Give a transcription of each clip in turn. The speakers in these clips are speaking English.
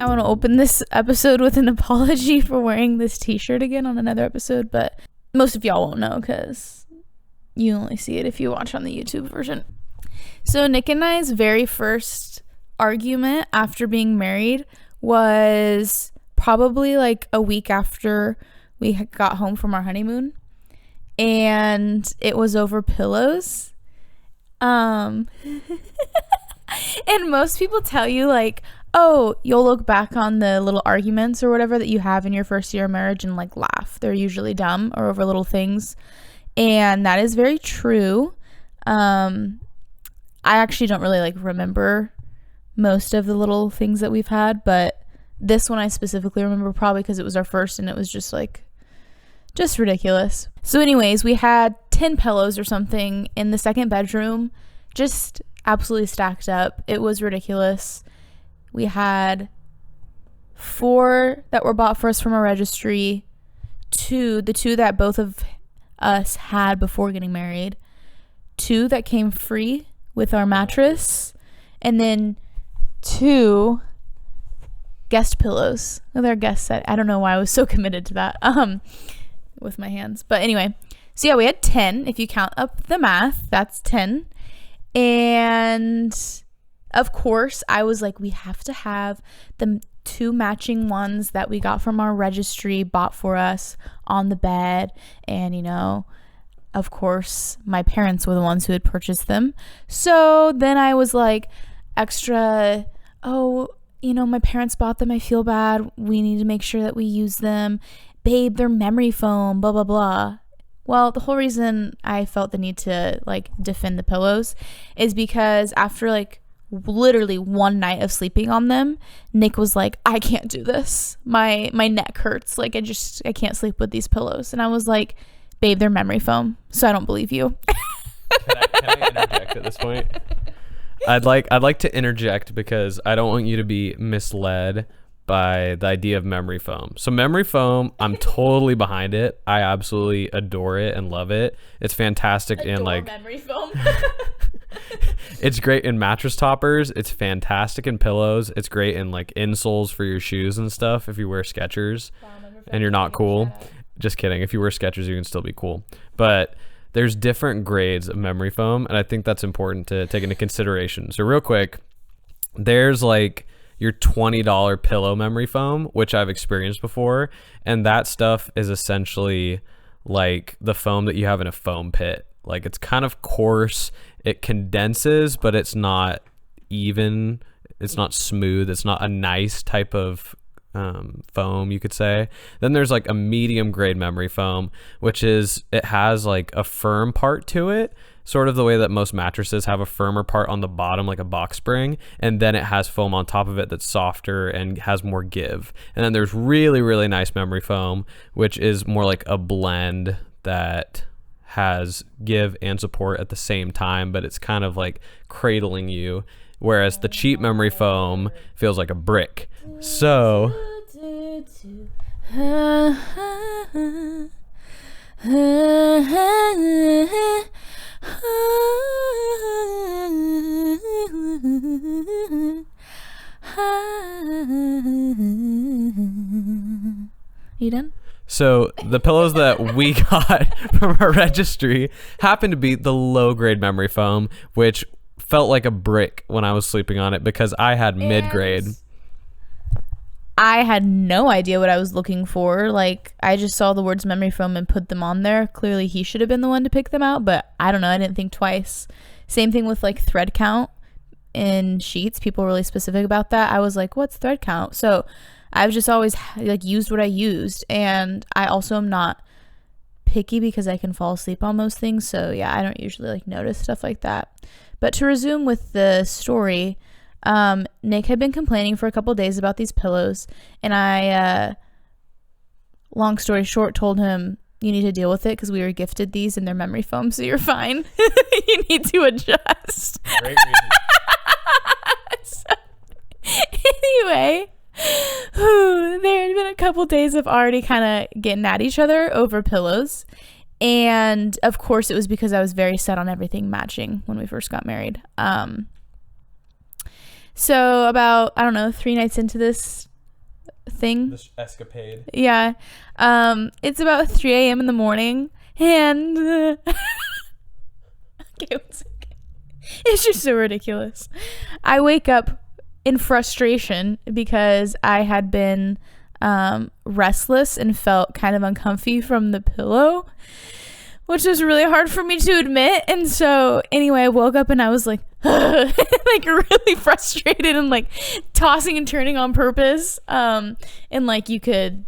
I want to open this episode with an apology for wearing this t-shirt again on another episode, but most of y'all won't know because you only see it if you watch on the YouTube version. So Nick and I's very first argument after being married was probably like a week after we got home from our honeymoon, and it was over pillows. And most people tell you like, oh, you'll look back on the little arguments or whatever that you have in your first year of marriage and like laugh. They're usually dumb or over little things, and that is very true. I actually don't really like remember most of the little things that we've had, but this one I specifically remember probably because it was our first and it was just ridiculous. So anyways, we had 10 pillows or something in the second bedroom, just absolutely stacked up. It was ridiculous. We had 4 that were bought for us from a registry, the two that both of us had before getting married, 2 that came free with our mattress, and then 2 guest pillows. Their guest set. I don't know why I was so committed to that with my hands, but anyway, so yeah, we had 10. If you count up the math, that's 10. And of course I was like, we have to have the 2 matching ones that we got from our registry bought for us on the bed. And you know, of course my parents were the ones who had purchased them, so then I was like extra, oh, you know, my parents bought them, I feel bad, we need to make sure that we use them, babe, they're memory foam, blah blah blah. Well, the whole reason I felt the need to like defend the pillows is because after like literally one night of sleeping on them, Nick was like, I can't do this, my neck hurts, like I can't sleep with these pillows. And I was like, babe, they're memory foam, so I don't believe you. Can I interject at this point? I'd like to interject because I don't want you to be misled by the idea of memory foam. So memory foam, I'm totally behind it. I absolutely adore it and love it. It's fantastic in like memory foam. It's great in mattress toppers. It's fantastic in pillows. It's great in like insoles for your shoes and stuff if you wear Skechers and you're not cool. Just kidding. If you wear Skechers, you can still be cool. But there's different grades of memory foam, and I think that's important to take into consideration. So real quick, there's like your $20 pillow memory foam, which I've experienced before, and that stuff is essentially like the foam that you have in a foam pit. Like it's kind of coarse, it condenses, but it's not even, it's not smooth, it's not a nice type of foam, you could say. Then there's like a medium grade memory foam, which is, it has like a firm part to it, sort of the way that most mattresses have a firmer part on the bottom, like a box spring, and then it has foam on top of it that's softer and has more give. And then there's really, really nice memory foam, which is more like a blend that has give and support at the same time, but it's kind of like cradling you, whereas the cheap memory foam feels like a brick. So You done? So the pillows that we got from our registry happened to be the low grade memory foam, which felt like a brick when I was sleeping on it because I had mid-grade. I had no idea what I was looking for. Like, I just saw the words memory foam and put them on there. Clearly he should have been the one to pick them out, but I don't know, I didn't think twice. Same thing with like thread count in sheets. People are really specific about that. I was like, what's thread count? So I've just always like used what I used, and I also am not picky because I can fall asleep on most things. So yeah, I don't usually like notice stuff like that. But to resume with the story, Nick had been complaining for a couple days about these pillows, and I, long story short, told him, you need to deal with it because we were gifted these and they're memory foam, so you're fine. You need to adjust. Great reason. So, anyway, there had been a couple days of already kind of getting at each other over pillows. And of course it was because I was very set on everything matching when we first got married. So about, I don't know, 3 nights into this thing. This escapade. Yeah. It's about 3 a.m. in the morning, and okay, one second. It's just so ridiculous. I wake up in frustration because I had been restless and felt kind of uncomfy from the pillow, which was really hard for me to admit. And so anyway, I woke up and I was like like really frustrated and like tossing and turning on purpose, and like you could,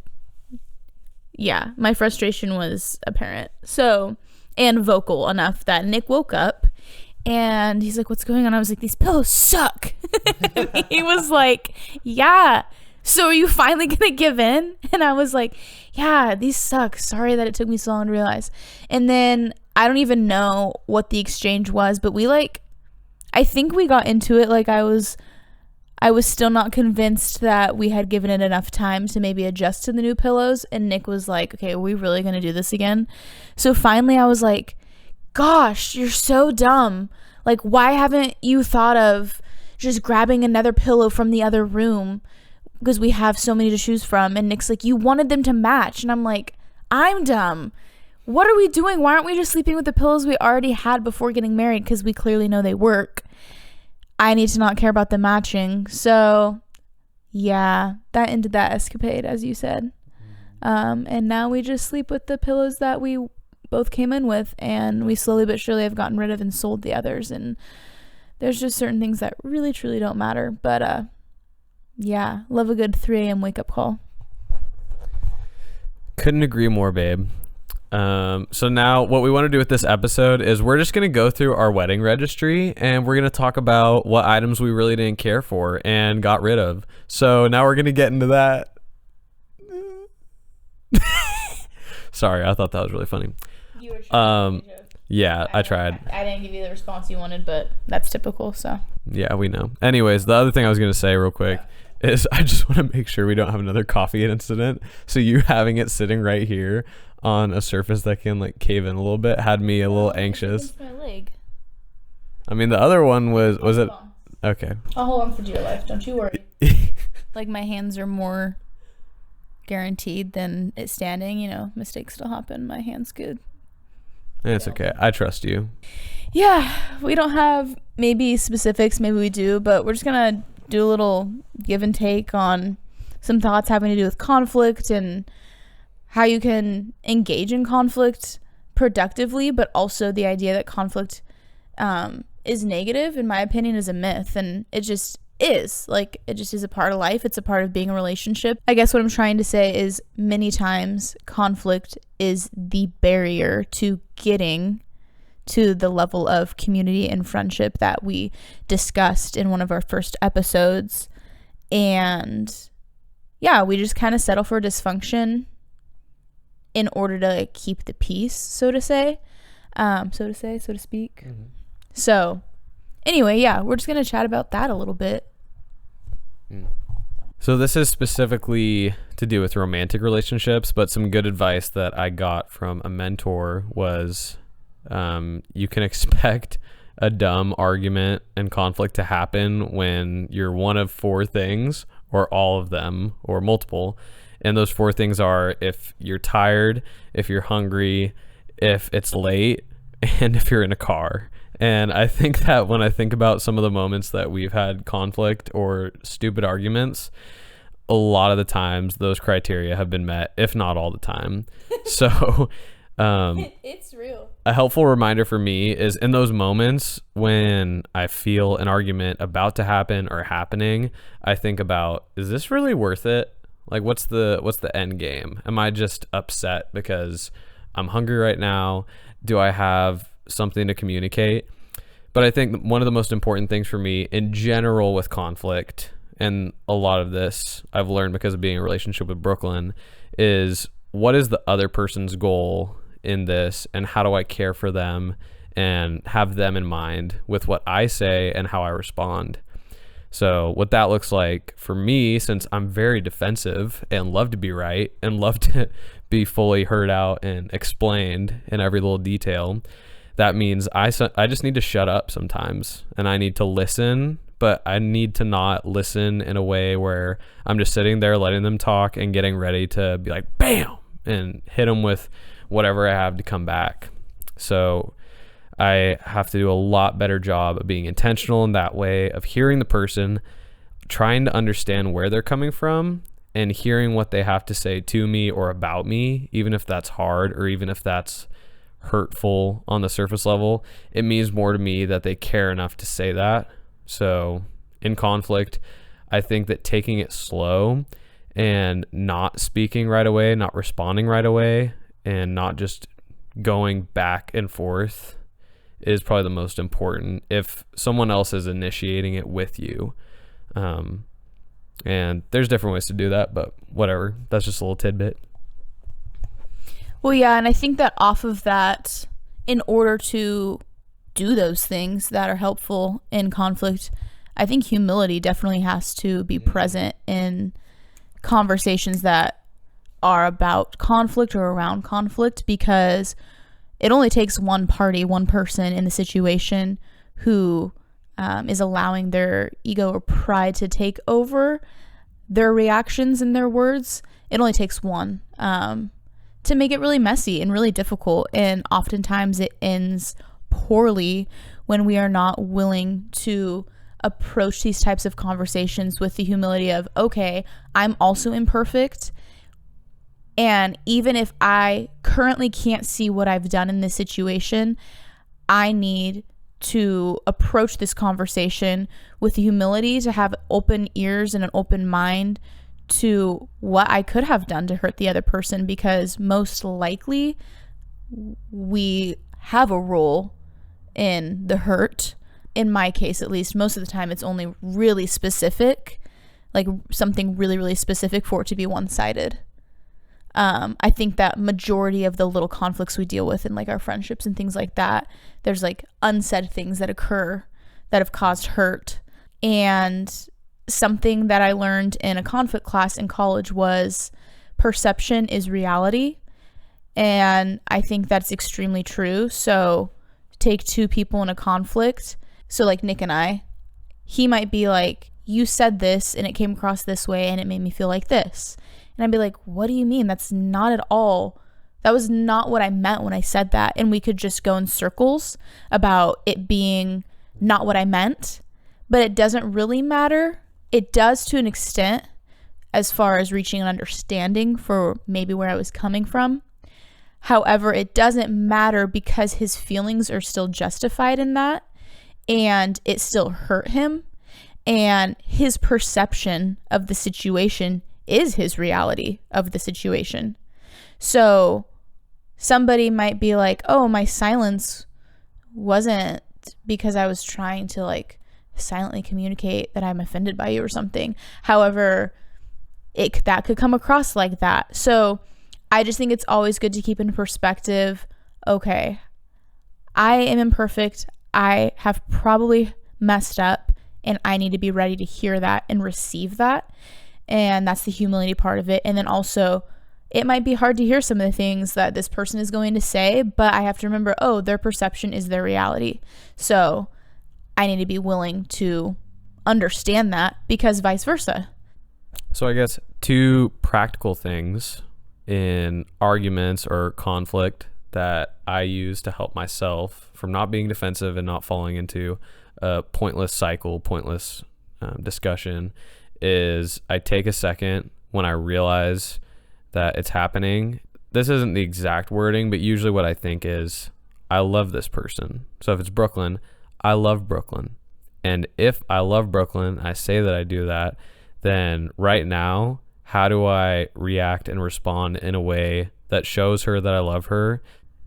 yeah, my frustration was apparent, so, and vocal enough that Nick woke up and he's like, what's going on? I was like, these pillows suck. And he was like, yeah, so are you finally gonna give in? And I was like, yeah, these suck, sorry that it took me so long to realize. And then I don't even know what the exchange was, but we like, I think we got into it like I was still not convinced that we had given it enough time to maybe adjust to the new pillows, and Nick was like, okay, are we really gonna do this again? So finally I was like, gosh, you're so dumb. Like, why haven't you thought of just grabbing another pillow from the other room? Because we have so many to choose from. And Nick's like, you wanted them to match. And I'm like, I'm dumb. What are we doing? Why aren't we just sleeping with the pillows we already had before getting married? Because we clearly know they work. I need to not care about the matching. So, yeah, that ended that escapade, as you said. And now we just sleep with the pillows that we both came in with, and we slowly but surely have gotten rid of and sold the others, and there's just certain things that really truly don't matter. But yeah, love a good 3 a.m. wake up call. Couldn't agree more, babe. So now what we want to do with this episode is we're just going to go through our wedding registry, and we're going to talk about what items we really didn't care for and got rid of. So now we're going to get into that. Sorry, I thought that was really funny. You were trying to make a joke. Yeah, I tried. I didn't give you the response you wanted, but that's typical, so. Yeah, we know. Anyways, the other thing I was going to say real quick is I just want to make sure we don't have another coffee incident. So you having it sitting right here on a surface that can like cave in a little bit had me a little anxious. My leg. I mean, the other one was it? On. Okay. I'll hold on for dear life. Don't you worry. Like, my hands are more guaranteed than it standing. You know, mistakes still happen. My hand's good. It's okay. I trust you. Yeah, we don't have maybe specifics. Maybe we do, but we're just gonna do a little give and take on some thoughts having to do with conflict and how you can engage in conflict productively, but also the idea that conflict is negative, in my opinion, is a myth, and it just is. Like, it just is a part of life. It's a part of being a relationship. I guess what I'm trying to say is many times conflict is the barrier to getting to the level of community and friendship that we discussed in one of our first episodes. And yeah, we just kind of settle for dysfunction in order to keep the peace, so to speak. Mm-hmm. So anyway, yeah, we're just going to chat about that a little bit. So this is specifically to do with romantic relationships, but some good advice that I got from a mentor was you can expect a dumb argument and conflict to happen when you're one of four things, or all of them, or multiple. And those four things are if you're tired, if you're hungry, if it's late, and if you're in a car. And I think that when I think about some of the moments that we've had conflict or stupid arguments, a lot of the times those criteria have been met, if not all the time. So it's real. A helpful reminder for me is in those moments when I feel an argument about to happen or happening, I think about, is this really worth it? Like, what's the end game? Am I just upset because I'm hungry right now? Do I have something to communicate? But I think one of the most important things for me in general with conflict, and a lot of this I've learned because of being in a relationship with Brooklyn, is what is the other person's goal in this, and how do I care for them and have them in mind with what I say and how I respond. So what that looks like for me, since I'm very defensive and love to be right and love to be fully heard out and explained in every little detail, that means I just need to shut up sometimes, and I need to listen, but I need to not listen in a way where I'm just sitting there letting them talk and getting ready to be like, bam, and hit them with whatever I have to come back. So I have to do a lot better job of being intentional in that way, of hearing the person, trying to understand where they're coming from, and hearing what they have to say to me or about me, even if that's hard or even if that's hurtful on the surface level. It means more to me that they care enough to say that. So in conflict, I think that taking it slow and not speaking right away, not responding right away, and not just going back and forth is probably the most important if someone else is initiating it with you. And there's different ways to do that, but whatever. That's just a little tidbit. Well, yeah, and I think that off of that, in order to do those things that are helpful in conflict, I think humility definitely has to be present in conversations that are about conflict or around conflict, because it only takes one party, one person in the situation who is allowing their ego or pride to take over their reactions and their words. It only takes one to make it really messy and really difficult. And oftentimes it ends poorly when we are not willing to approach these types of conversations with the humility of, okay, I'm also imperfect. And even if I currently can't see what I've done in this situation, I need to approach this conversation with the humility to have open ears and an open mind to what I could have done to hurt the other person, because most likely we have a role in the hurt. In my case, at least, most of the time it's only really specific, like something really, really specific for it to be one-sided. I think that majority of the little conflicts we deal with in like our friendships and things like that, there's like unsaid things that occur that have caused hurt. And something that I learned in a conflict class in college was perception is reality. And I think that's extremely true. So take two people in a conflict. So like Nick and I, he might be like, you said this and it came across this way and it made me feel like this. And I'd be like, what do you mean? That's not at all. That was not what I meant when I said that. And we could just go in circles about it being not what I meant, but it doesn't really matter. It does to an extent as far as reaching an understanding for maybe where I was coming from. However, it doesn't matter because his feelings are still justified in that, and it still hurt him. And his perception of the situation is his reality of the situation. So somebody might be like, oh, my silence wasn't because I was trying to like silently communicate that I'm offended by you or something. However, that could come across like that. So I just think it's always good to keep in perspective, okay, I am imperfect. I have probably messed up, and I need to be ready to hear that and receive that. And that's the humility part of it. And then also, it might be hard to hear some of the things that this person is going to say, but I have to remember, oh, their perception is their reality. So I need to be willing to understand that, because vice versa. So I guess two practical things in arguments or conflict that I use to help myself from not being defensive and not falling into a pointless cycle, pointless discussion, is I take a second when I realize that it's happening. This isn't the exact wording, but usually what I think is, I love this person. So if it's Brooklyn, I love Brooklyn. And if I love Brooklyn, I say that I do that, then right now, how do I react and respond in a way that shows her that I love her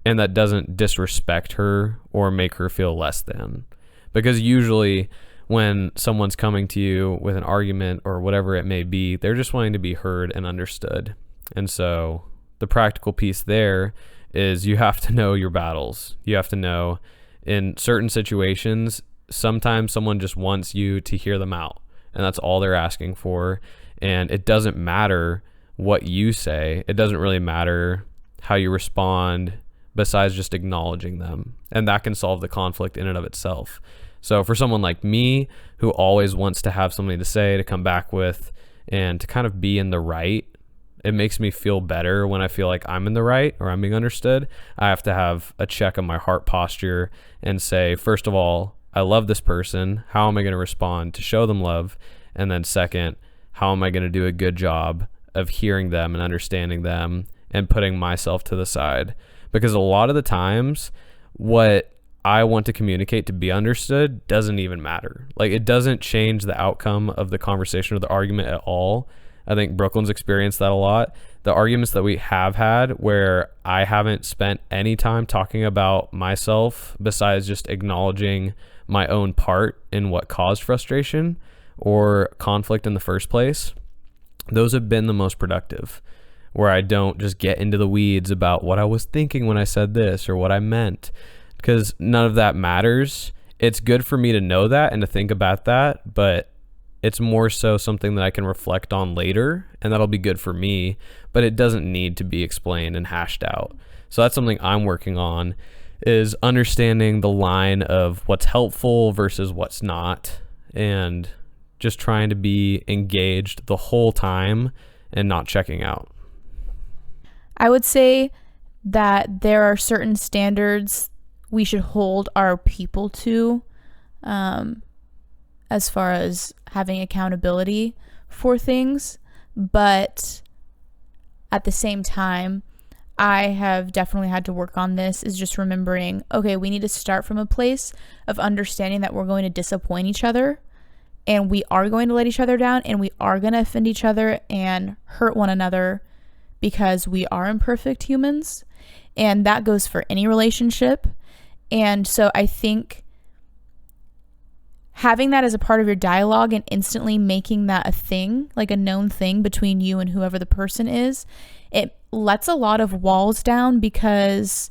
and that doesn't disrespect her or make her feel less than? Because usually when someone's coming to you with an argument or whatever it may be, they're just wanting to be heard and understood. And so the practical piece there is you have to know your battles. You have to know in certain situations, sometimes someone just wants you to hear them out, and that's all they're asking for. And it doesn't matter what you say. It doesn't really matter how you respond besides just acknowledging them. And that can solve the conflict in and of itself. So for someone like me who always wants to have something to say, to come back with, and to kind of be in the right, it makes me feel better when I feel like I'm in the right or I'm being understood. I have to have a check on my heart posture and say, first of all, I love this person. How am I going to respond to show them love? And then second, how am I going to do a good job of hearing them and understanding them and putting myself to the side? Because a lot of the times what I want to communicate to be understood doesn't even matter. Like, it doesn't change the outcome of the conversation or the argument at all. I think Brooklyn's experienced that a lot. The arguments that we have had where I haven't spent any time talking about myself besides just acknowledging my own part in what caused frustration or conflict in the first place, those have been the most productive, where I don't just get into the weeds about what I was thinking when I said this or what I meant, because none of that matters. It's good for me to know that and to think about that, but it's more so something that I can reflect on later, and that'll be good for me, but it doesn't need to be explained and hashed out. So that's something I'm working on, is understanding the line of what's helpful versus what's not, and just trying to be engaged the whole time and not checking out. I would say that there are certain standards we should hold our people to, as far as having accountability for things. But at the same time, I have definitely had to work on this, is just remembering, okay, we need to start from a place of understanding that we're going to disappoint each other, and we are going to let each other down, and we are going to offend each other and hurt one another, because we are imperfect humans, and that goes for any relationship. And so I think having that as a part of your dialogue and instantly making that a thing, like a known thing between you and whoever the person is, it lets a lot of walls down, because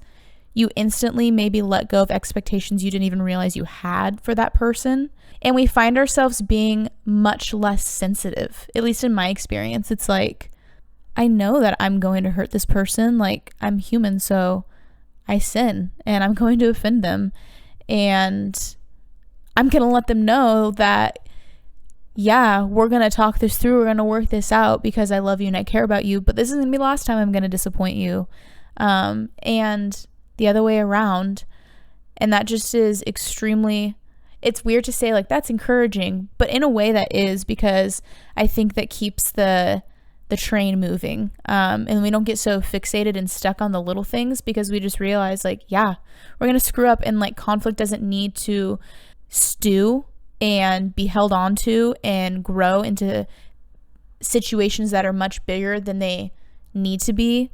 you instantly maybe let go of expectations you didn't even realize you had for that person. And we find ourselves being much less sensitive, at least in my experience. It's like, I know that I'm going to hurt this person. Like, I'm human, so I sin and I'm going to offend them. And I'm going to let them know that, yeah, we're going to talk this through. We're going to work this out because I love you and I care about you. But this is going to be the last time I'm going to disappoint you. And the other way around. And that just is extremely, it's weird to say, like, that's encouraging. But in a way that is, because I think that keeps the train moving. And we don't get so fixated and stuck on the little things, because we just realize, like, yeah, we're going to screw up, and like conflict doesn't need to stew and be held on to and grow into situations that are much bigger than they need to be,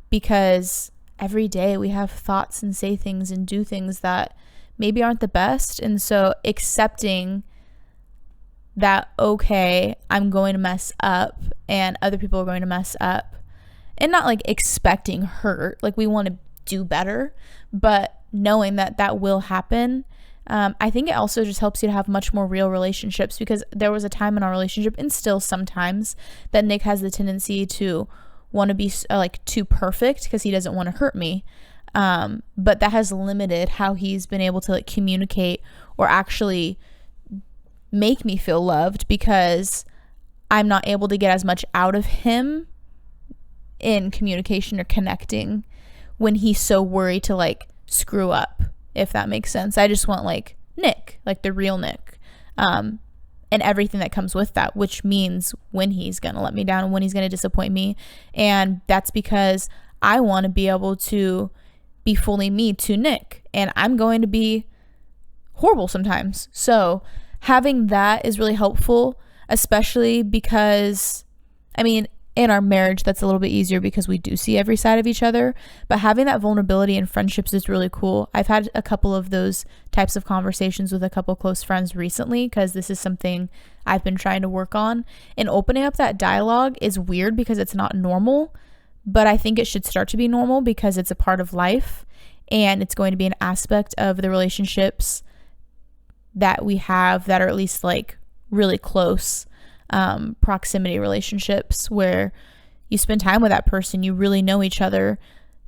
because every day we have thoughts and say things and do things that maybe aren't the best. And so accepting that, okay, I'm going to mess up and other people are going to mess up, and not like expecting hurt, like we want to do better, but knowing that that will happen. I think it also just helps you to have much more real relationships, because there was a time in our relationship, and still sometimes, that Nick has the tendency to want to be like too perfect because he doesn't want to hurt me. But that has limited how he's been able to like communicate or actually make me feel loved, because I'm not able to get as much out of him in communication or connecting when he's so worried to like screw up, if that makes sense. I just want like Nick, like the real Nick, and everything that comes with that, which means when he's gonna let me down and when he's gonna disappoint me. And that's because I want to be able to be fully me to Nick, and I'm going to be horrible sometimes. So having that is really helpful, especially because, I mean, in our marriage, that's a little bit easier because we do see every side of each other. But having that vulnerability in friendships is really cool. I've had a couple of those types of conversations with a couple close friends recently, because this is something I've been trying to work on. And opening up that dialogue is weird because it's not normal, but I think it should start to be normal because it's a part of life, and it's going to be an aspect of the relationships that we have that are at least like really close proximity relationships, where you spend time with that person, you really know each other,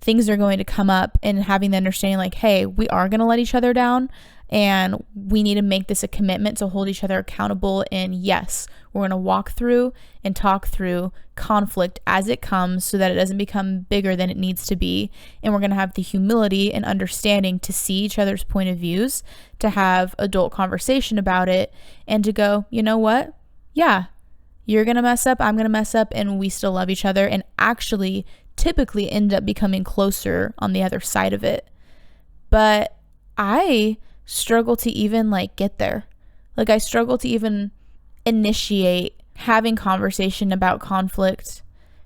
things are going to come up, and having the understanding like, hey, we are going to let each other down, And we need to make this a commitment to hold each other accountable. And yes, we're going to walk through and talk through conflict as it comes so that it doesn't become bigger than it needs to be. And we're going to have the humility and understanding to see each other's point of views, to have adult conversation about it, and to go, you know what? Yeah, you're going to mess up, I'm going to mess up, and we still love each other, and actually typically end up becoming closer on the other side of it. But I struggle to even like get there. Like I struggle to even initiate having conversation about conflict,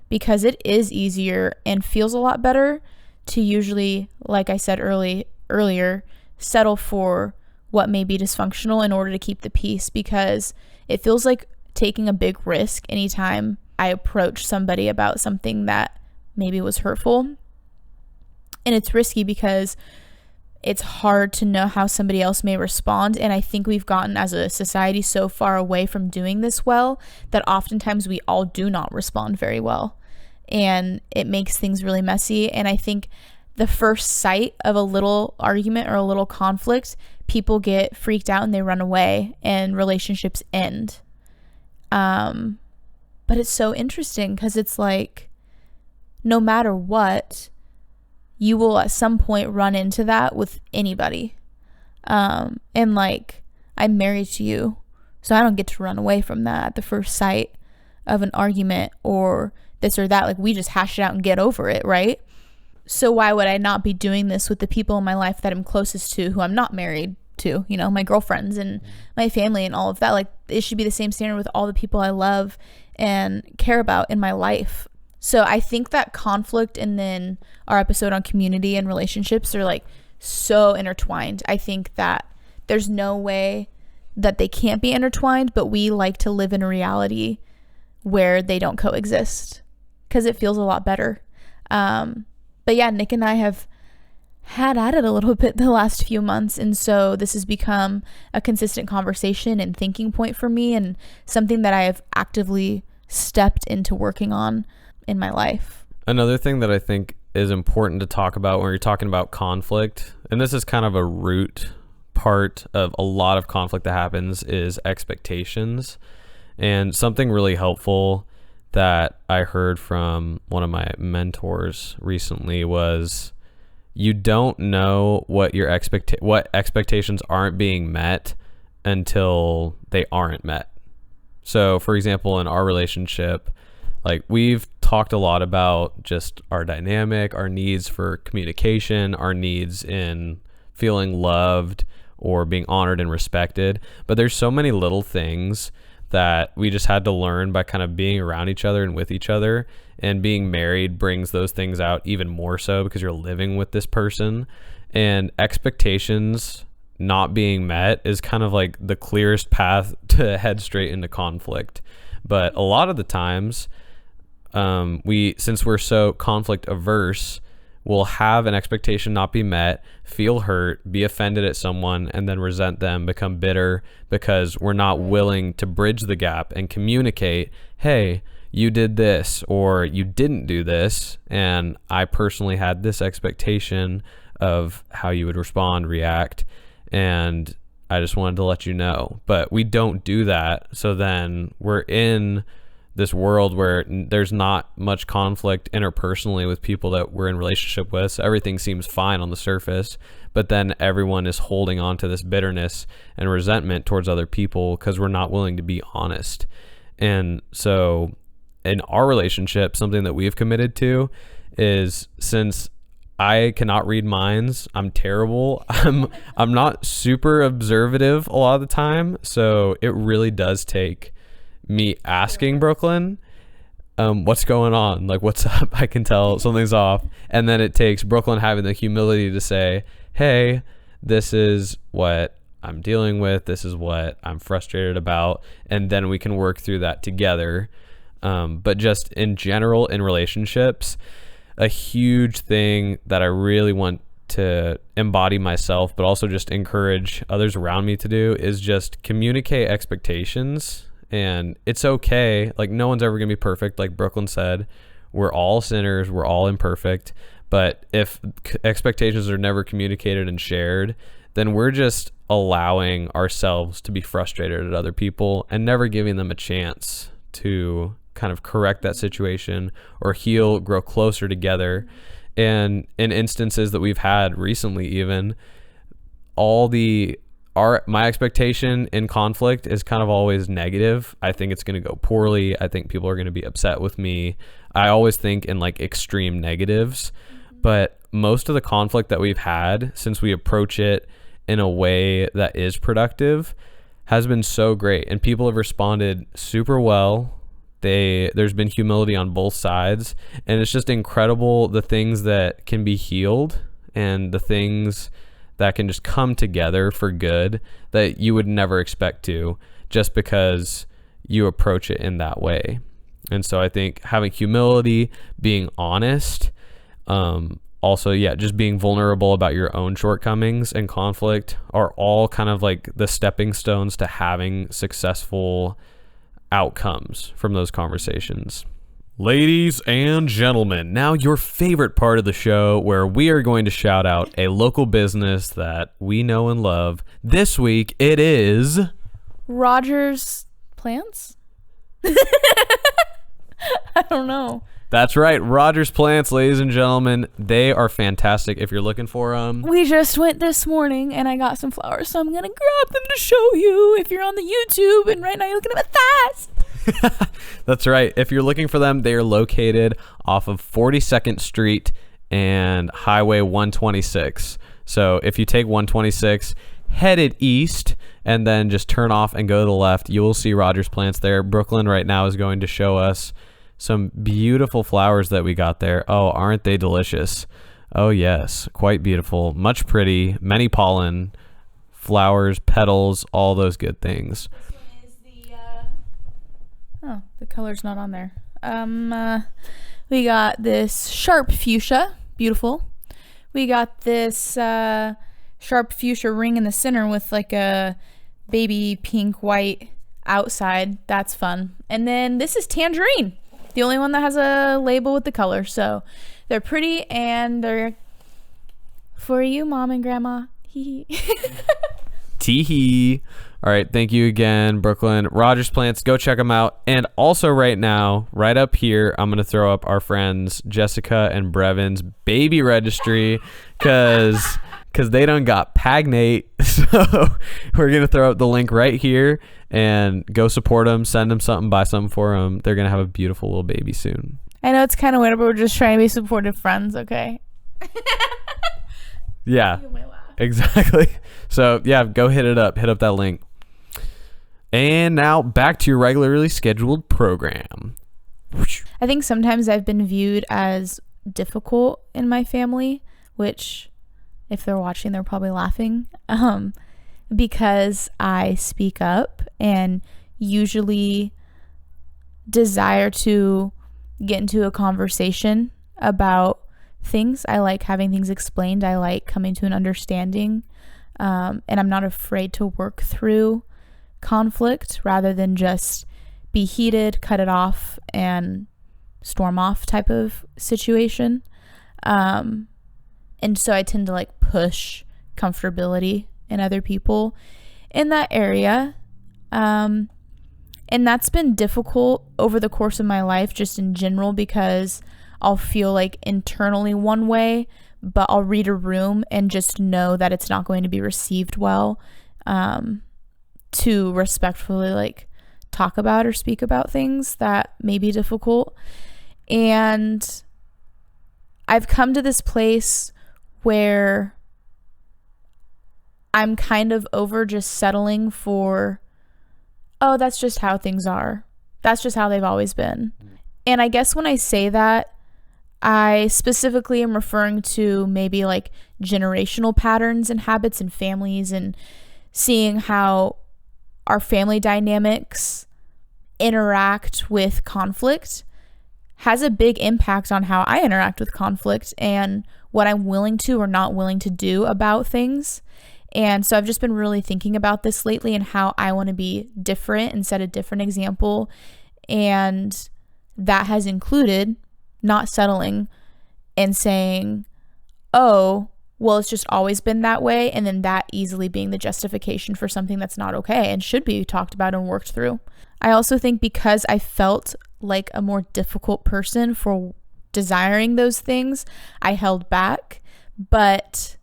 because it is easier and feels a lot better to usually, like I said earlier, settle for what may be dysfunctional in order to keep the peace, because it feels like taking a big risk anytime I approach somebody about something that maybe was hurtful. And it's risky because it's hard to know how somebody else may respond. And I think we've gotten as a society so far away from doing this well that oftentimes we all do not respond very well. And it makes things really messy. And I think the first sight of a little argument or a little conflict, people get freaked out and they run away and relationships end. But it's so interesting because it's like, no matter what, you will at some point run into that with anybody. And like, I'm married to you, so I don't get to run away from that at the first sight of an argument or this or that. Like, we just hash it out and get over it, right? So why would I not be doing this with the people in my life that I'm closest to, who I'm not married to, you know, my girlfriends and my family and all of that? Like, it should be the same standard with all the people I love and care about in my life. So I think that conflict and then our episode on community and relationships are like so intertwined. I think that there's no way that they can't be intertwined, but we like to live in a reality where they don't coexist because it feels a lot better. But yeah, Nick and I have had at it a little bit the last few months, and so this has become a consistent conversation and thinking point for me, and something that I have actively stepped into working on in my life. Another thing that I think is important to talk about when you're talking about conflict, and this is kind of a root part of a lot of conflict that happens, is expectations. And something really helpful that I heard from one of my mentors recently was, you don't know what what expectations aren't being met until they aren't met. So for example, in our relationship, like, we've talked a lot about just our dynamic, our needs for communication, our needs in feeling loved or being honored and respected. But there's so many little things that we just had to learn by kind of being around each other and with each other. And being married brings those things out even more so because you're living with this person. And expectations not being met is kind of like the clearest path to head straight into conflict. But a lot of the times, since we're so conflict averse, we'll have an expectation not be met, feel hurt, be offended at someone, and then resent them, become bitter because we're not willing to bridge the gap and communicate, hey, you did this or you didn't do this, and I personally had this expectation of how you would respond, react, and I just wanted to let you know. But we don't do that, so then we're in this world where there's not much conflict interpersonally with people that we're in relationship with. So everything seems fine on the surface, but then everyone is holding on to this bitterness and resentment towards other people because we're not willing to be honest. And so in our relationship, something that we've committed to is, since I cannot read minds, I'm terrible. I'm not super observative a lot of the time. So it really does take me asking Brooklyn, what's going on? Like, what's up? I can tell something's off. And then it takes Brooklyn having the humility to say, hey, this is what I'm dealing with. This is what I'm frustrated about. And then we can work through that together. But just in general, in relationships, a huge thing that I really want to embody myself, but also just encourage others around me to do, is just communicate expectations. And it's okay. Like, no one's ever going to be perfect. Like Brooklyn said, we're all sinners. We're all imperfect. But if expectations are never communicated and shared, then we're just allowing ourselves to be frustrated at other people and never giving them a chance to kind of correct that situation or heal, grow closer together. And in instances that we've had recently, even my expectation in conflict is kind of always negative. I think it's going to go poorly. I think people are going to be upset with me. I always think in like extreme negatives, but most of the conflict that we've had, since we approach it in a way that is productive, has been so great, and people have responded super well. There's been humility on both sides, and it's just incredible the things that can be healed and the things that can just come together for good that you would never expect to, just because you approach it in that way. And so I think having humility, being honest, also, just being vulnerable about your own shortcomings and conflict are all kind of like the stepping stones to having successful outcomes from those conversations. Ladies and gentlemen, now your favorite part of the show, where we are going to shout out a local business that we know and love. This week it is Rogers Plants. I don't know. That's right, Rogers Plants, ladies and gentlemen. They are fantastic if you're looking for them. We just went this morning and I got some flowers, so I'm gonna grab them to show you if you're on the YouTube, and right now you're looking at my thighs. That's right. If you're looking for them, they are located off of 42nd Street and Highway 126. So if you take 126, headed east, and then just turn off and go to the left, you will see Rogers Plants there. Brooklyn right now is going to show us some beautiful flowers that we got there. Oh, aren't they delicious? Oh, yes. Quite beautiful. Much pretty. Many pollen, flowers, petals, all those good things. The color's not on there. We got this sharp fuchsia, beautiful. We got this sharp fuchsia ring in the center with like a baby pink white outside. That's fun. And then this is tangerine, the only one that has a label with the color. So they're pretty, and they're for you, Mom and Grandma. Tee-hee. All right, thank you again, Brooklyn. Rogers Plants, go check them out. And also right now, right up here, I'm going to throw up our friends Jessica and Brevin's baby registry, because they done got pagnate. So we're going to throw up the link right here, and go support them, send them something, buy something for them. They're going to have a beautiful little baby soon. I know it's kind of weird, but we're just trying to be supportive friends, okay? Yeah, exactly. So yeah, go hit up that link. And now back to your regularly scheduled program. I think sometimes I've been viewed as difficult in my family, which if they're watching, they're probably laughing, because I speak up and usually desire to get into a conversation about things. I like having things explained. I like coming to an understanding, and I'm not afraid to work through conflict rather than just be heated, cut it off, and storm off type of situation. And so I tend to like push comfortability in other people in that area. And that's been difficult over the course of my life, just in general, because I'll feel like internally one way, but I'll read a room and just know that it's not going to be received well, to respectfully like talk about or speak about things that may be difficult. And I've come to this place where I'm kind of over just settling for, oh, that's just how things are. That's just how they've always been. And I guess when I say that, I specifically am referring to maybe like generational patterns and habits and families, and seeing how our family dynamics interact with conflict has a big impact on how I interact with conflict and what I'm willing to or not willing to do about things. And so I've just been really thinking about this lately and how I want to be different and set a different example. And that has included not settling and saying, oh, well, it's just always been that way, and then that easily being the justification for something that's not okay and should be talked about and worked through. I also think because I felt like a more difficult person for desiring those things, I held back, but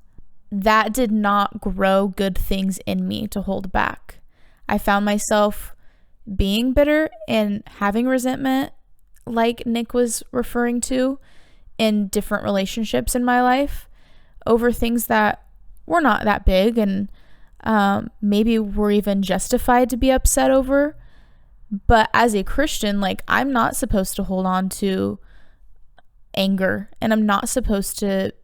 that did not grow good things in me to hold back. I found myself being bitter and having resentment, like Nick was referring to, in different relationships in my life over things that were not that big and maybe were even justified to be upset over. But as a Christian, like, I'm not supposed to hold on to anger, and I'm not supposed to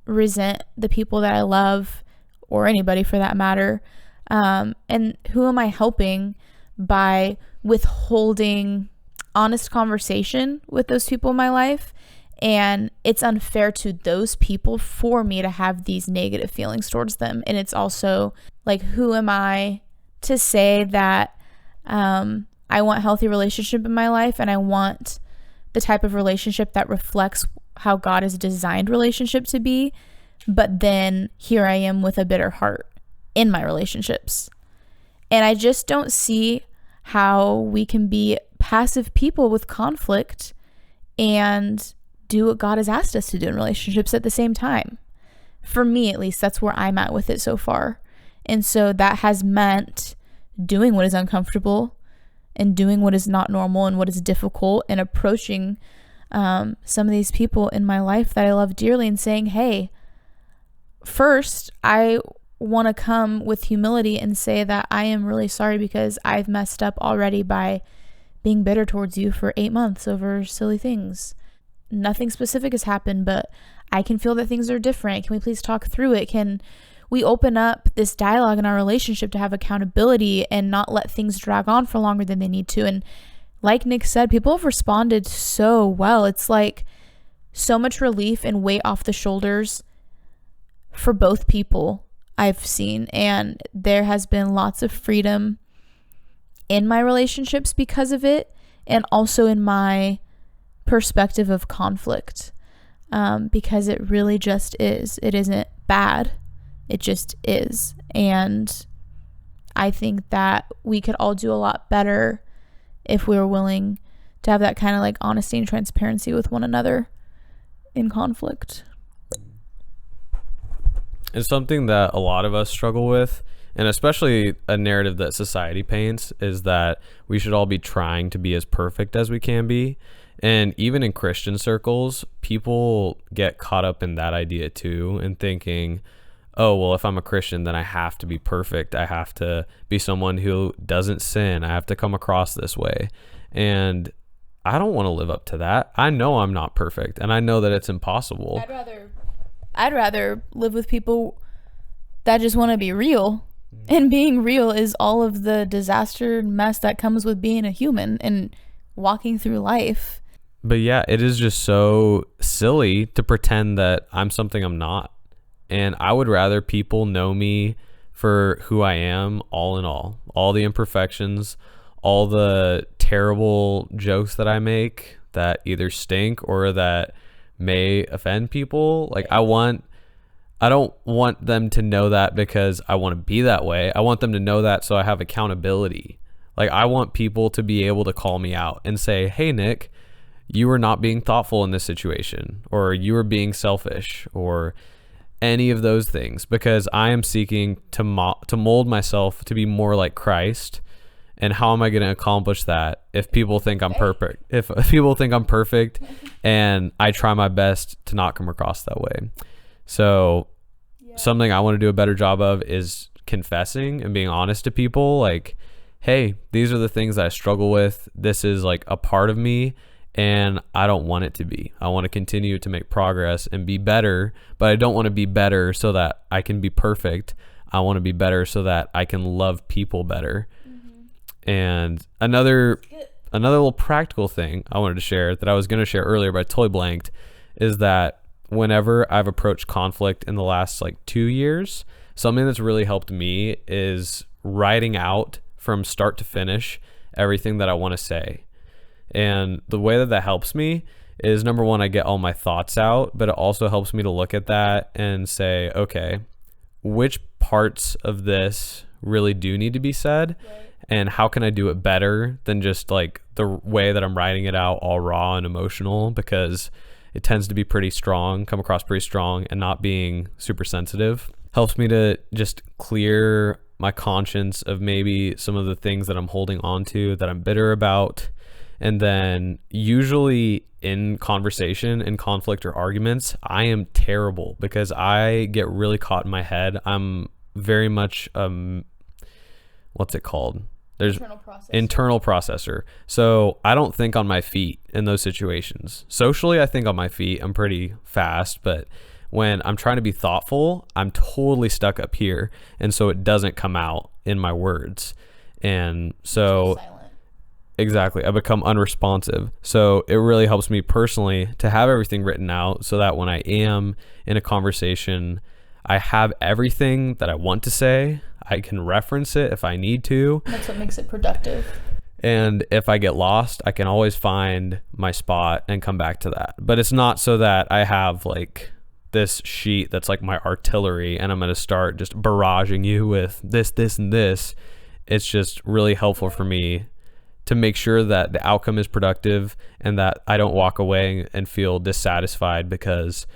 resent the people that I love, or anybody for that matter. And who am I helping by withholding honest conversation with those people in my life? And it's unfair to those people for me to have these negative feelings towards them. And it's also like, who am I to say that I want a healthy relationship in my life, and I want the type of relationship that reflects how God has designed relationship to be, but then here I am with a bitter heart in my relationships. And I just don't see how we can be passive people with conflict and do what God has asked us to do in relationships at the same time. For me, at least, that's where I'm at with it so far. And so that has meant doing what is uncomfortable and doing what is not normal and what is difficult, and approaching some of these people in my life that I love dearly and saying, hey, first, I want to come with humility and say that I am really sorry because I've messed up already by being bitter towards you for 8 months over silly things. Nothing specific has happened, but I can feel that things are different. Can we please talk through it? Can we open up this dialogue in our relationship to have accountability and not let things drag on for longer than they need to? And like Nick said, people have responded so well. It's like so much relief and weight off the shoulders for both people I've seen. And there has been lots of freedom in my relationships because of it, and also in my perspective of conflict, because it really just is. It isn't bad. It just is. And I think that we could all do a lot better if we were willing to have that kind of like honesty and transparency with one another in conflict. It's something that a lot of us struggle with, and especially a narrative that society paints is that we should all be trying to be as perfect as we can be. And even in Christian circles, people get caught up in that idea too, and thinking, oh, well, if I'm a Christian, then I have to be perfect. I have to be someone who doesn't sin. I have to come across this way. And I don't want to live up to that. I know I'm not perfect, and I know that it's impossible. I'd rather live with people that just want to be real. And being real is all of the disaster and mess that comes with being a human and walking through life. But yeah, it is just so silly to pretend that I'm something I'm not. And I would rather people know me for who I am, all in all the imperfections, all the terrible jokes that I make that either stink or that may offend people. Like, I don't want them to know that because I want to be that way. I want them to know that so I have accountability. Like, I want people to be able to call me out and say, hey, Nick, you were not being thoughtful in this situation, or you were being selfish, or any of those things, because I am seeking to mold myself to be more like Christ. And how am I going to accomplish that if people think I'm perfect? If people think I'm perfect and I try my best to not come across that way. So something I want to do a better job of is confessing and being honest to people. Like, hey, these are the things that I struggle with. This is like a part of me, and I don't want it to be. I want to continue to make progress and be better, but I don't want to be better so that I can be perfect. I want to be better so that I can love people better. And another little practical thing I wanted to share that I was going to share earlier, but I totally blanked, is that whenever I've approached conflict in the last like 2 years, something that's really helped me is writing out from start to finish everything that I want to say. And the way that helps me is number one, I get all my thoughts out, but it also helps me to look at that and say, okay, which parts of this really do need to be said, and how can I do it better than just like the way that I'm writing it out, all raw and emotional, because it tends to be pretty strong, come across pretty strong, and not being super sensitive. Helps me to just clear my conscience of maybe some of the things that I'm holding on to that I'm bitter about. And then usually in conversation, in conflict or arguments, I am terrible because I get really caught in my head. I'm very much, what's it called? There's internal processor. So I don't think on my feet in those situations. Socially, I think on my feet. I'm pretty fast, but when I'm trying to be thoughtful, I'm totally stuck up here. And so it doesn't come out in my words. And so exactly, I become unresponsive. So it really helps me personally to have everything written out so that when I am in a conversation, I have everything that I want to say. I can reference it if I need to. That's what makes it productive. And if I get lost, I can always find my spot and come back to that. But it's not so that I have like this sheet that's like my artillery and I'm going to start just barraging you with this, and this. It's just really helpful for me to make sure that the outcome is productive and that I don't walk away and feel dissatisfied because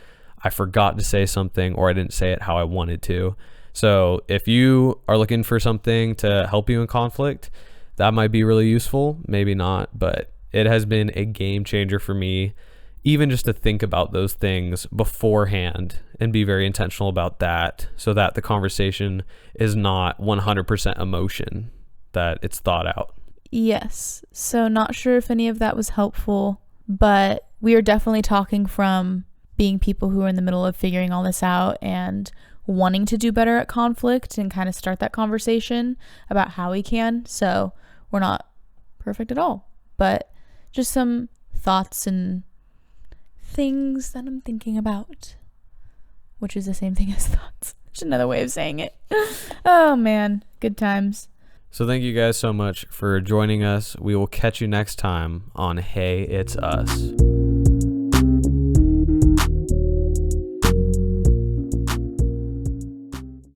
I forgot to say something or I didn't say it how I wanted to. So if you are looking for something to help you in conflict, that might be really useful, maybe not, but it has been a game changer for me, even just to think about those things beforehand and be very intentional about that so that the conversation is not 100% emotion, that it's thought out. Yes. So not sure if any of that was helpful, but we are definitely talking from being people who are in the middle of figuring all this out and wanting to do better at conflict and kind of start that conversation about how we can. So we're not perfect at all, but just some thoughts and things that I'm thinking about, which is the same thing as thoughts. Just another way of saying it. Oh man, good times. So thank you guys so much for joining us. We will catch you next time on Hey, It's Us.